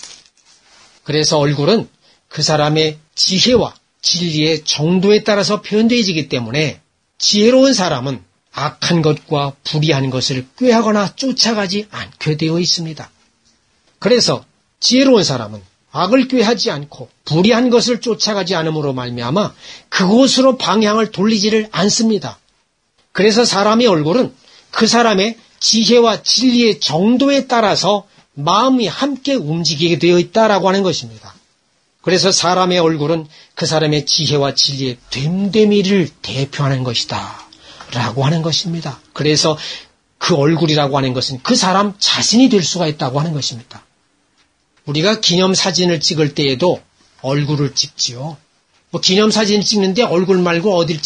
그래서 얼굴은 그 사람의 지혜와 진리의 정도에 따라서 표현되어지기 때문에 지혜로운 사람은 악한 것과 불의한 것을 꾀하거나 쫓아가지 않게 되어 있습니다. 그래서 지혜로운 사람은 악을 꾀하지 않고 불의한 것을 쫓아가지 않음으로 말미암아 그곳으로 방향을 돌리지를 않습니다. 그래서 사람의 얼굴은 그 사람의 지혜와 진리의 정도에 따라서 마음이 함께 움직이게 되어 있다라고 하는 것입니다. 그래서 사람의 얼굴은 그 사람의 지혜와 진리의 됨됨이를 대표하는 것이다 라고 하는 것입니다. 그래서 그 얼굴이라고 하는 것은 그 사람 자신이 될 수가 있다고 하는 것입니다. 우리가 기념사진을 찍을 때에도 얼굴을 찍지요. 뭐 기념사진을 찍는데 얼굴 말고 어디를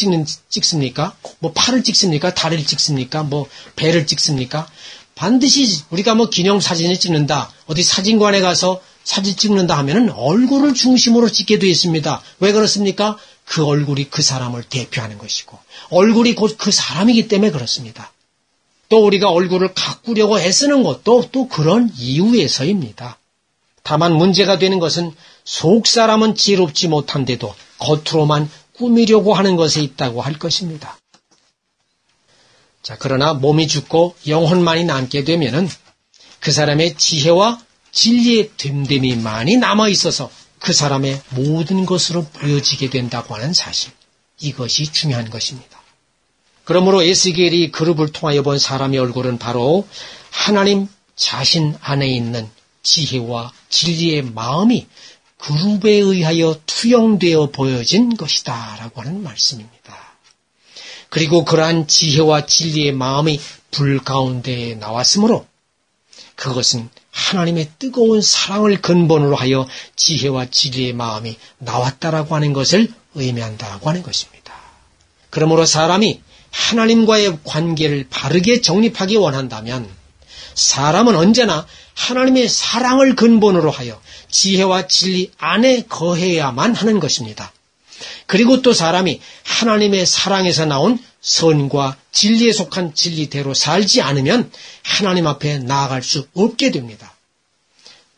찍습니까? 뭐 팔을 찍습니까? 다리를 찍습니까? 뭐 배를 찍습니까? 반드시 우리가 뭐 기념사진을 찍는다, 어디 사진관에 가서 사진 찍는다 하면은 얼굴을 중심으로 찍게 되어 있습니다. 왜 그렇습니까? 그 얼굴이 그 사람을 대표하는 것이고 얼굴이 곧 그 사람이기 때문에 그렇습니다. 또 우리가 얼굴을 가꾸려고 애쓰는 것도 또 그런 이유에서입니다. 다만 문제가 되는 것은 속 사람은 지혜롭지 못한데도 겉으로만 꾸미려고 하는 것에 있다고 할 것입니다. 자, 그러나 몸이 죽고 영혼만이 남게 되면은 그 사람의 지혜와 진리의 됨됨이 많이 남아있어서 그 사람의 모든 것으로 보여지게 된다고 하는 사실. 이것이 중요한 것입니다. 그러므로 에스겔이 그룹을 통하여 본 사람의 얼굴은 바로 하나님 자신 안에 있는 지혜와 진리의 마음이 그룹에 의하여 투영되어 보여진 것이다 라고 하는 말씀입니다. 그리고 그러한 지혜와 진리의 마음이 불 가운데에 나왔으므로 그것은 하나님의 뜨거운 사랑을 근본으로 하여 지혜와 진리의 마음이 나왔다라고 하는 것을 의미한다고 하는 것입니다. 그러므로 사람이 하나님과의 관계를 바르게 정립하기 원한다면 사람은 언제나 하나님의 사랑을 근본으로 하여 지혜와 진리 안에 거해야만 하는 것입니다. 그리고 또 사람이 하나님의 사랑에서 나온 선과 진리에 속한 진리대로 살지 않으면 하나님 앞에 나아갈 수 없게 됩니다.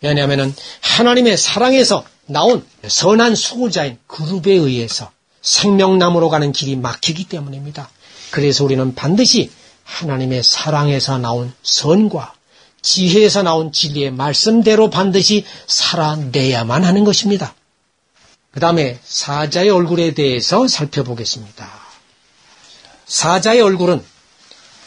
왜냐하면 하나님의 사랑에서 나온 선한 수호자인 그룹에 의해서 생명나무로 가는 길이 막히기 때문입니다. 그래서 우리는 반드시 하나님의 사랑에서 나온 선과 지혜에서 나온 진리의 말씀대로 반드시 살아내야만 하는 것입니다. 그 다음에 사자의 얼굴에 대해서 살펴보겠습니다. 사자의 얼굴은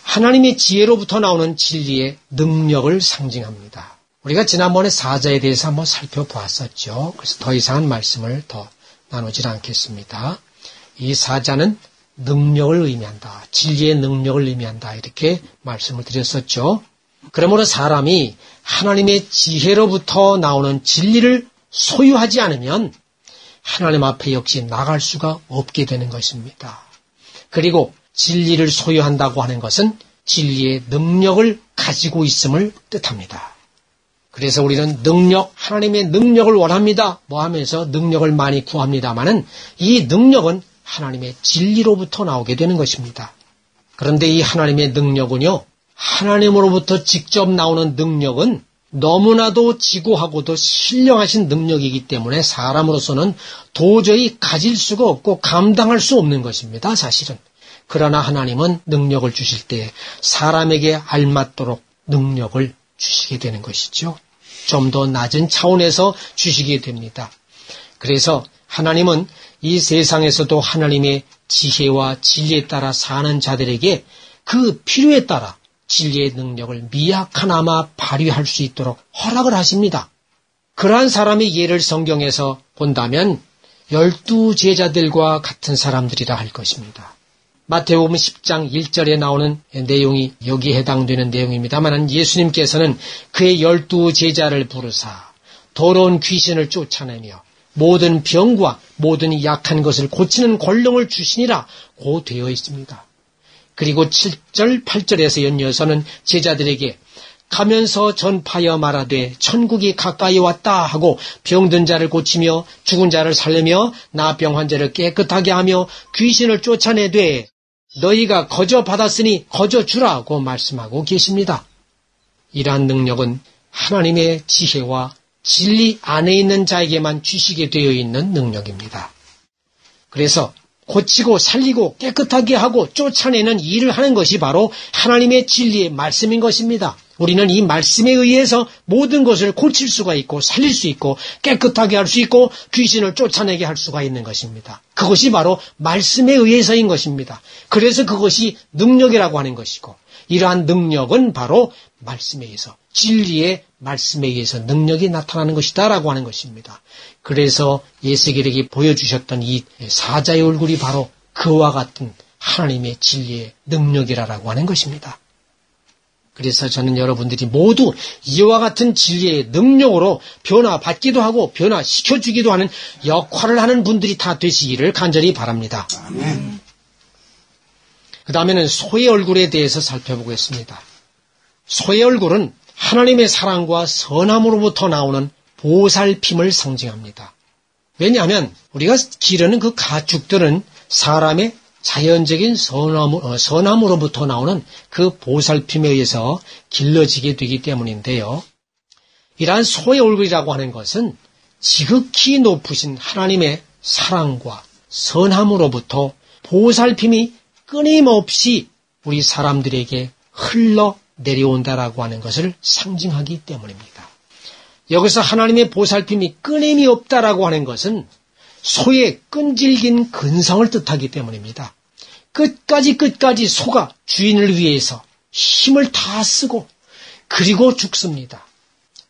하나님의 지혜로부터 나오는 진리의 능력을 상징합니다. 우리가 지난번에 사자에 대해서 한번 살펴보았었죠. 그래서 더 이상한 말씀을 더 나누질 않겠습니다. 이 사자는 능력을 의미한다. 진리의 능력을 의미한다. 이렇게 말씀을 드렸었죠. 그러므로 사람이 하나님의 지혜로부터 나오는 진리를 소유하지 않으면 하나님 앞에 역시 나갈 수가 없게 되는 것입니다. 그리고 진리를 소유한다고 하는 것은 진리의 능력을 가지고 있음을 뜻합니다. 그래서 우리는 하나님의 능력을 원합니다. 하면서 능력을 많이 구합니다마는 이 능력은 하나님의 진리로부터 나오게 되는 것입니다. 그런데 이 하나님의 능력은요, 하나님으로부터 직접 나오는 능력은 너무나도 지고하고도 신령하신 능력이기 때문에 사람으로서는 도저히 가질 수가 없고 감당할 수 없는 것입니다, 사실은. 그러나 하나님은 능력을 주실 때 사람에게 알맞도록 능력을 주시게 되는 것이죠. 좀 더 낮은 차원에서 주시게 됩니다. 그래서 하나님은 이 세상에서도 하나님의 지혜와 진리에 따라 사는 자들에게 그 필요에 따라 진리의 능력을 미약하나마 발휘할 수 있도록 허락을 하십니다. 그러한 사람의 예를 성경에서 본다면 12 제자들과 같은 사람들이라 할 것입니다. 마태복음 10장 1절에 나오는 내용이 여기에 해당되는 내용입니다만 예수님께서는 그의 12 제자를 부르사 더러운 귀신을 쫓아내며 모든 병과 모든 약한 것을 고치는 권능을 주시니라 고 되어 있습니다. 그리고 7절, 8절에서 연이어서는 제자들에게 가면서 전파하여 말하되 천국이 가까이 왔다 하고 병든 자를 고치며 죽은 자를 살리며 나병 환자를 깨끗하게 하며 귀신을 쫓아내되 너희가 거저 받았으니 거저 주라고 말씀하고 계십니다. 이러한 능력은 하나님의 지혜와 진리 안에 있는 자에게만 주시게 되어 있는 능력입니다. 그래서 고치고 살리고 깨끗하게 하고 쫓아내는 일을 하는 것이 바로 하나님의 진리의 말씀인 것입니다. 우리는 이 말씀에 의해서 모든 것을 고칠 수가 있고 살릴 수 있고 깨끗하게 할 수 있고 귀신을 쫓아내게 할 수가 있는 것입니다. 그것이 바로 말씀에 의해서인 것입니다. 그래서 그것이 능력이라고 하는 것이고 이러한 능력은 바로 말씀에 의해서 진리의 말씀에 의해서 능력이 나타나는 것이다라고 하는 것입니다. 그래서 에스겔에게 보여주셨던 이 사자의 얼굴이 바로 그와 같은 하나님의 진리의 능력이라고 하는 것입니다. 그래서 저는 여러분들이 모두 이와 같은 진리의 능력으로 변화받기도 하고 변화시켜주기도 하는 역할을 하는 분들이 다 되시기를 간절히 바랍니다. 아멘. 그 다음에는 소의 얼굴에 대해서 살펴보겠습니다. 소의 얼굴은 하나님의 사랑과 선함으로부터 나오는 보살핌을 상징합니다. 왜냐하면 우리가 기르는 그 가축들은 사람의 자연적인 선함으로부터 나오는 그 보살핌에 의해서 길러지게 되기 때문인데요. 이러한 소의 얼굴이라고 하는 것은 지극히 높으신 하나님의 사랑과 선함으로부터 보살핌이 끊임없이 우리 사람들에게 흘러 내려온다라고 하는 것을 상징하기 때문입니다. 여기서 하나님의 보살핌이 끊임이 없다라고 하는 것은 소의 끈질긴 근성을 뜻하기 때문입니다. 끝까지 소가 주인을 위해서 힘을 다 쓰고 그리고 죽습니다.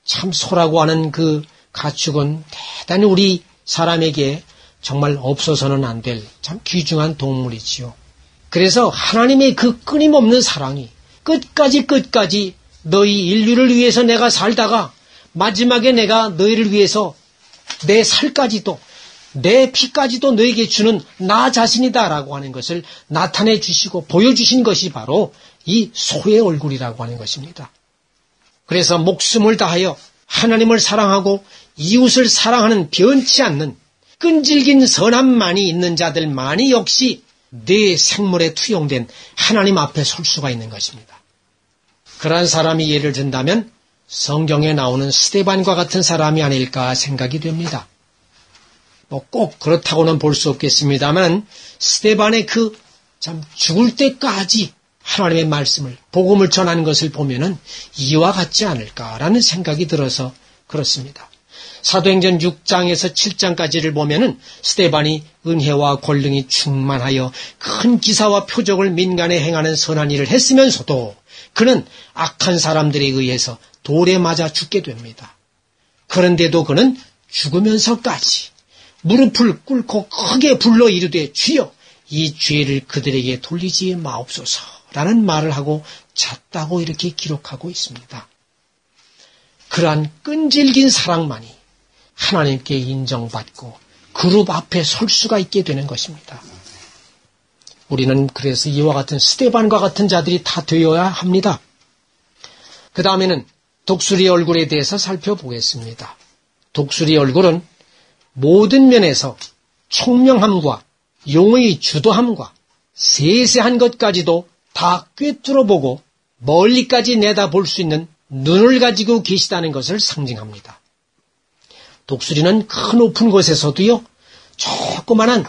참 소라고 하는 그 가축은 대단히 우리 사람에게 정말 없어서는 안 될 참 귀중한 동물이지요. 그래서 하나님의 그 끊임없는 사랑이 끝까지 너희 인류를 위해서 내가 살다가 마지막에 내가 너희를 위해서 내 살까지도 내 피까지도 너에게 주는 나 자신이다라고 하는 것을 나타내 주시고 보여주신 것이 바로 이 소의 얼굴이라고 하는 것입니다. 그래서 목숨을 다하여 하나님을 사랑하고 이웃을 사랑하는 변치 않는 끈질긴 선함만이 있는 자들만이 역시 내 생물에 투영된 하나님 앞에 설 수가 있는 것입니다. 그러한 사람이 예를 든다면 성경에 나오는 스데반과 같은 사람이 아닐까 생각이 됩니다. 꼭 그렇다고는 볼 수 없겠습니다만 스데반의 그 참 죽을 때까지 하나님의 말씀을 복음을 전하는 것을 보면은 이와 같지 않을까라는 생각이 들어서 그렇습니다. 사도행전 6장에서 7장까지를 보면은 스데반이 은혜와 권능이 충만하여 큰 기사와 표적을 민간에 행하는 선한 일을 했으면서도 그는 악한 사람들에 의해서 돌에 맞아 죽게 됩니다. 그런데도 그는 죽으면서까지 무릎을 꿇고 크게 불러 이르되 주여 이 죄를 그들에게 돌리지 마옵소서라는 말을 하고 잤다고 이렇게 기록하고 있습니다. 그러한 끈질긴 사랑만이 하나님께 인정받고 그룹 앞에 설 수가 있게 되는 것입니다. 우리는 그래서 이와 같은 스데반과 같은 자들이 다 되어야 합니다. 그 다음에는 독수리 얼굴에 대해서 살펴보겠습니다. 독수리 얼굴은 모든 면에서 총명함과 용의 주도함과 세세한 것까지도 다 꿰뚫어보고 멀리까지 내다볼 수 있는 눈을 가지고 계시다는 것을 상징합니다. 독수리는 큰 높은 곳에서도요, 조그만한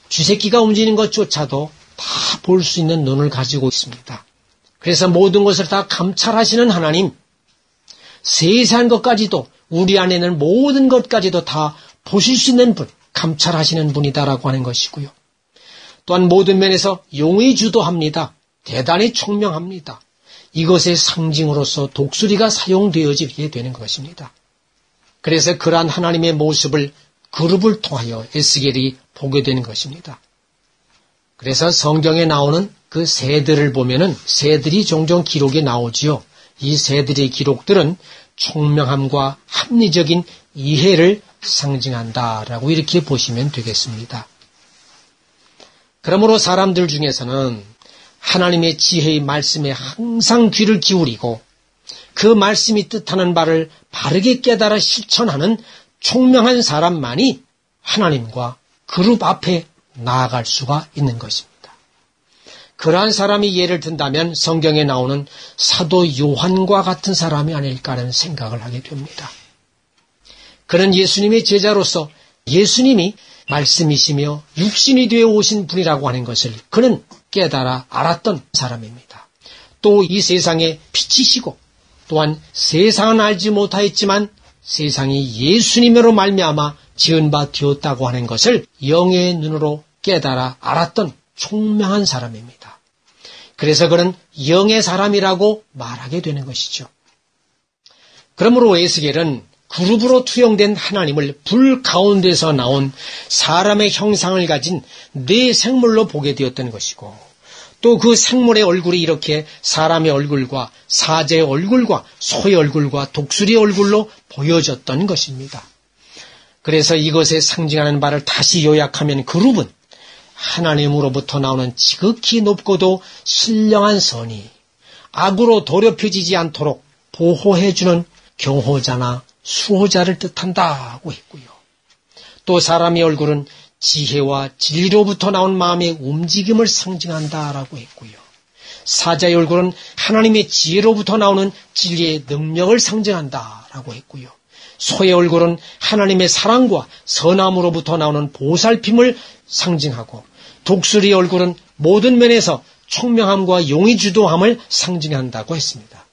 쥐새끼가 움직이는 것조차도 다 볼 수 있는 눈을 가지고 있습니다. 그래서 모든 것을 다 감찰하시는 하나님, 세세한 것까지도 우리 안에 있는 모든 것까지도 다 보실 수 있는 분, 감찰하시는 분이다라고 하는 것이고요. 또한 모든 면에서 용의 주도합니다. 대단히 총명합니다. 이것의 상징으로서 독수리가 사용되어지게 되는 것입니다. 그래서 그러한 하나님의 모습을 그룹을 통하여 에스겔이 보게 되는 것입니다. 그래서 성경에 나오는 그 새들을 보면은 새들이 종종 기록에 나오지요. 이 새들의 기록들은 총명함과 합리적인 이해를 상징한다라고 이렇게 보시면 되겠습니다. 그러므로 사람들 중에서는 하나님의 지혜의 말씀에 항상 귀를 기울이고 그 말씀이 뜻하는 바를 바르게 깨달아 실천하는 총명한 사람만이 하나님과 그룹 앞에 나아갈 수가 있는 것입니다. 그러한 사람이 예를 든다면 성경에 나오는 사도 요한과 같은 사람이 아닐까 하는 생각을 하게 됩니다. 그는 예수님의 제자로서 예수님이 말씀이시며 육신이 되어 오신 분이라고 하는 것을 그는 깨달아 알았던 사람입니다. 또 이 세상의 빛이시고 또한 세상은 알지 못하였지만 세상이 예수님으로 말미암아 지은 바 되었다고 하는 것을 영의 눈으로 깨달아 알았던 총명한 사람입니다. 그래서 그는 영의 사람이라고 말하게 되는 것이죠. 그러므로 에스겔은 그룹으로 투영된 하나님을 불 가운데서 나온 사람의 형상을 가진 네 생물로 보게 되었던 것이고 또 그 생물의 얼굴이 이렇게 사람의 얼굴과 사제의 얼굴과 소의 얼굴과 독수리의 얼굴로 보여졌던 것입니다. 그래서 이것에 상징하는 바를 다시 요약하면 그룹은 하나님으로부터 나오는 지극히 높고도 신령한 선이 악으로 더럽혀지지 않도록 보호해주는 경호자나 수호자를 뜻한다고 했고요. 또 사람의 얼굴은 지혜와 진리로부터 나온 마음의 움직임을 상징한다라고 했고요. 사자의 얼굴은 하나님의 지혜로부터 나오는 진리의 능력을 상징한다라고 했고요. 소의 얼굴은 하나님의 사랑과 선함으로부터 나오는 보살핌을 상징하고 독수리의 얼굴은 모든 면에서 총명함과 용의주도함을 상징한다고 했습니다.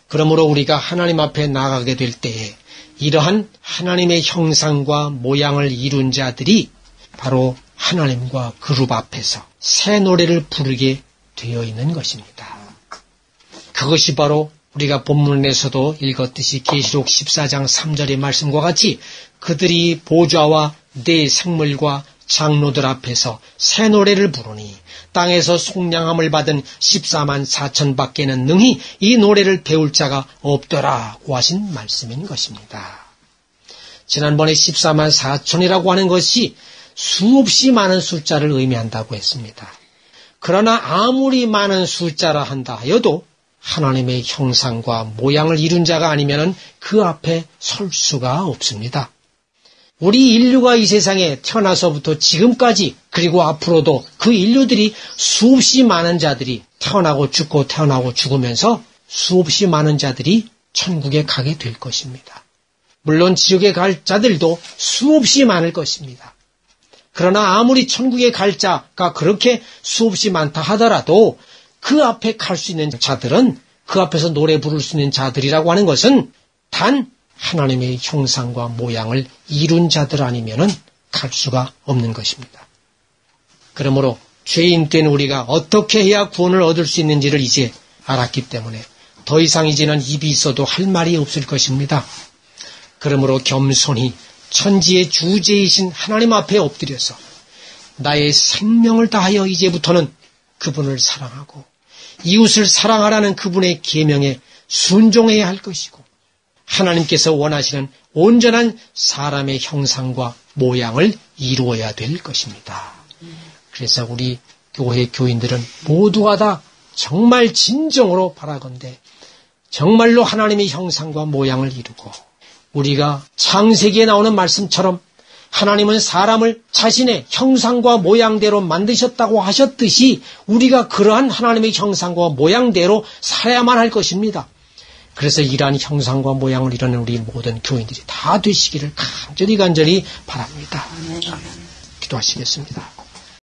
그러므로 우리가 하나님 앞에 나가게 될 때에 이러한 하나님의 형상과 모양을 이룬 자들이 바로 하나님과 그룹 앞에서 새 노래를 부르게 되어 있는 것입니다. 그것이 바로 우리가 본문에서도 읽었듯이 계시록 14장 3절의 말씀과 같이 그들이 보좌와 네 생물과 장로들 앞에서 새 노래를 부르니 땅에서 속량함을 받은 14만 4천 밖에는 능히 이 노래를 배울 자가 없더라고 하신 말씀인 것입니다. 지난번에 14만 4천이라고 하는 것이 수없이 많은 숫자를 의미한다고 했습니다. 그러나 아무리 많은 숫자라 한다 하여도 하나님의 형상과 모양을 이룬 자가 아니면 그 앞에 설 수가 없습니다. 우리 인류가 이 세상에 태어나서부터 지금까지 그리고 앞으로도 그 인류들이 수없이 많은 자들이 태어나고 죽고 태어나고 죽으면서 수없이 많은 자들이 천국에 가게 될 것입니다. 물론 지옥에 갈 자들도 수없이 많을 것입니다. 그러나 아무리 천국에 갈 자가 그렇게 수없이 많다 하더라도 그 앞에 갈 수 있는 자들은 그 앞에서 노래 부를 수 있는 자들이라고 하는 것은 단 하나님의 형상과 모양을 이룬 자들 아니면은 갈 수가 없는 것입니다. 그러므로 죄인 된 우리가 어떻게 해야 구원을 얻을 수 있는지를 이제 알았기 때문에 더 이상 이제는 입이 있어도 할 말이 없을 것입니다. 그러므로 겸손히 천지의 주제이신 하나님 앞에 엎드려서 나의 생명을 다하여 이제부터는 그분을 사랑하고 이웃을 사랑하라는 그분의 계명에 순종해야 할 것이고 하나님께서 원하시는 온전한 사람의 형상과 모양을 이루어야 될 것입니다. 그래서 우리 교회 교인들은 모두가 다 정말 진정으로 바라건대 정말로 하나님의 형상과 모양을 이루고 우리가 창세기에 나오는 말씀처럼 하나님은 사람을 자신의 형상과 모양대로 만드셨다고 하셨듯이 우리가 그러한 하나님의 형상과 모양대로 살아야만 할 것입니다. 그래서 이러한 형상과 모양을 이루는 우리 모든 교인들이 다 되시기를 간절히 바랍니다. 기도하시겠습니다.